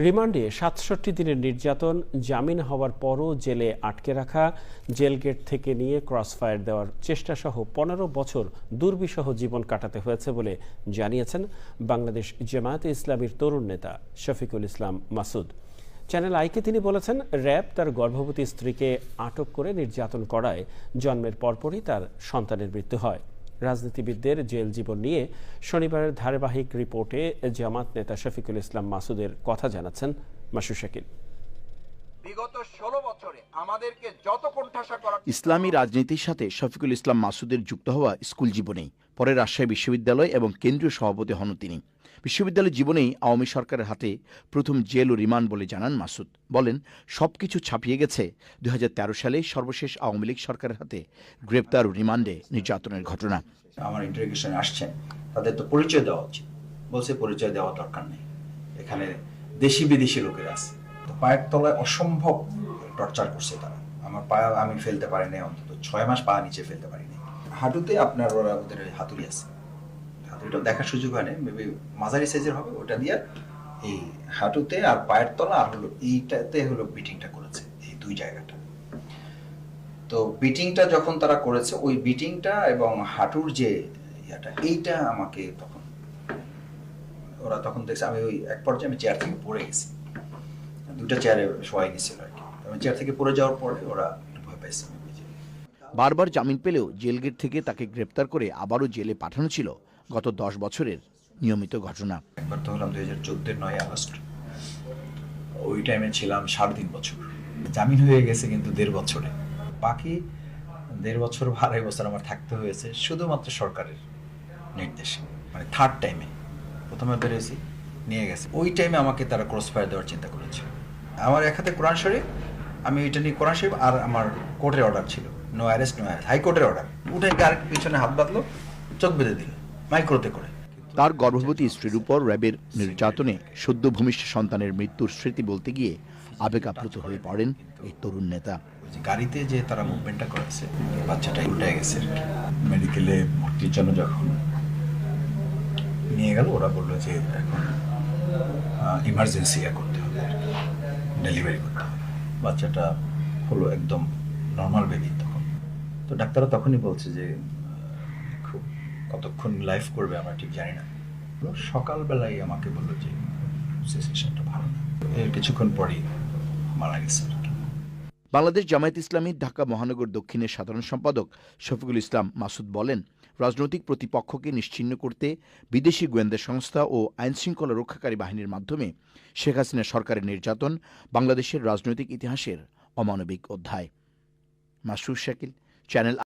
রিমান্ডে ৬৭ দিনের নির্যাতন, জামিন হওয়ার পরও জেলে আটকে রাখা, জেল গেট থেকে নিয়ে ক্রসফায়ার দেওয়ার চেষ্টাসহ ১৫ বছর দুর্বিষহ জীবন কাটাতে হয়েছে বলে জানিয়েছেন বাংলাদেশ জামায়াতে ইসলামীর তরুণ নেতা শফিকুল ইসলাম মাসুদ। চ্যানেল আইকে তিনি বলেছেন, র্যাব তার গর্ভবতী স্ত্রীকে আটক করে নির্যাতন করায় জন্মের পরপরই তার সন্তানের মৃত্যু হয়। রাজনীতিবিদদের জেল জীবন নিয়ে শনিবারের ধারাবাহিক রিপোর্টে জামাত নেতা শফিকুল ইসলাম মাসুদের কথা জানাচ্ছেন মাসুদ শাকিল। বিগত ১৬ বছরে আমাদেরকে যত কোণঠাসা করা ইসলামী রাজনীতির সাথে শফিকুল ইসলাম মাসুদের যুক্ত হওয়া স্কুল জীবনেই, পরে রাজশাহী বিশ্ববিদ্যালয় এবং কেন্দ্রীয় সভাপতি হন তিনি। বিশ্ববিদ্যালয় জীবনেই আওয়ামী সরকারের হাতে প্রথম জেল ও রিমান্ড বলে জানান মাসুদ। বলেন, সবকিছু ছাপিয়ে গেছে ২০১৩ সালে সর্বশেষ আওয়ামী লীগ সরকারের হাতে গ্রেপ্তার ও রিমান্ডে নির্যাতনের ঘটনা। আমার ইন্টারোগেশনে আসছেন, তাদের তো পরিচয় দেওয়া উচিত। বলছে পরিচয় দেওয়া দরকার নেই, এখানে দেশি বিদেশি লোকেরা আছে। তো পায়ের তলায় অসম্ভব টর্চার করছে তারা। আমার পা আমি ফেলতে পারিনি, অন্তত ৬ মাস পা নিচে ফেলতে পারিনি। হাঁটুতে আপনার ওদের হাতুড়ি আছে, হাতুড়িটা দেখার সুযোগ হয় না, মেবি মাঝারি সাইজের হবে। ওটা দিয়ে এই হাঁটুতে আর পায়ের তলা আর হলো এইটাতে হলো বিটিংটা করেছে, এই দুই জায়গাটা। তো বিটিংটা যখন তারা করেছে, ওই বিটিংটা এবং হাঁটুর যে ইয়াটা, এইটা আমাকে তখন ওরা তখন দেখছে। আমি ওই এক পর্যায়ে আমি চেয়ার থেকে পড়ে গেছি, দুটা চেয়ারে শোয়াই নিছিল আর কি। আমি চেয়ার থেকে পড়ে যাওয়ার পরে ওরা ভয় পাইছে। বারবার জামিন পেলেও জেল গেট থেকে তাকে গ্রেপ্তার করে আবারও জেলে পাঠানো ছিল গত ১০ বছরের নিয়মিত ঘটনা। একবার তো হলাম ২০১৪ 9 আগস্ট, ওই টাইমে ছিলাম ৩.৫ বছর। জামিন হয়ে গেছে কিন্তু ১.৫ বছরে। বাকি ১.৫ বছর বা ২.৫ বছর আমার থাকতে হয়েছে শুধুমাত্র সরকারের নির্দেশে। মানে থার্ড টাইমে, প্রথমে বেরোয়েছি, নিয়ে গেছে, ওই টাইমে আমাকে তারা ক্রসফায়ার দেওয়ার চিন্তা করেছে। আমার এক হাতে কোরআন শরীফ, আমি ওইটা নিয়ে কোরআন শরীফ, আর আমার কোর্টের অর্ডার ছিল, নো অ্যারেস্ট নো অ্যারেস্ট, হাইকোর্টের অর্ডার। উঠে গার পিছনে হাত বাঁধলো, চোখ বেঁধে দিল মাইক্রোতে করে। তার গর্ভবতী স্ত্রীর উপর র্যাবের নির্যাতনে সদ্য ভূমিষ্ঠ সন্তানের মৃত্যুর স্মৃতি বলতে গিয়ে আবেগ আপ্লুত হয়ে পড়েন এই তরুণ নেতা। গাড়িতে যে তারা মুভমেন্টটা করেছে, বাচ্চাটা উল্টে গেছে। মেডিকেলে ভর্তির জন্য যখন নিয়ে গেল, ওরা বললো যে এখন ইমার্জেন্সি করতে হবে, ডেলিভারি করতে হবে। বাচ্চাটা হলো একদম নর্মাল বেবি তখন। তো ডাক্তাররা তখনই বলছে যে খুব কতক্ষণ লাইফ করবে আমরা ঠিক জানি না। সকালবেলায় আমাকে বললো যে সিচুয়েশনটা ভালো না, এর কিছুক্ষণ পরেই মারা গেছে। বাংলাদেশ জামায়াত ইসলামী ঢাকা মহানগর দক্ষিণের সাধারণ সম্পাদক শফিকুল ইসলাম মাসুদ বলেন, রাজনৈতিক প্রতিপক্ষকে নিশ্চিহ্ন করতে বিদেশি গোয়েন্দা সংস্থা ও আইনশৃঙ্খলা রক্ষাকারী বাহিনীর মাধ্যমে শেখ হাসিনা সরকারের নির্যাতন বাংলাদেশের রাজনৈতিক ইতিহাসের অমানবিক অধ্যায়। মাসুদ শাকিল, চ্যানেল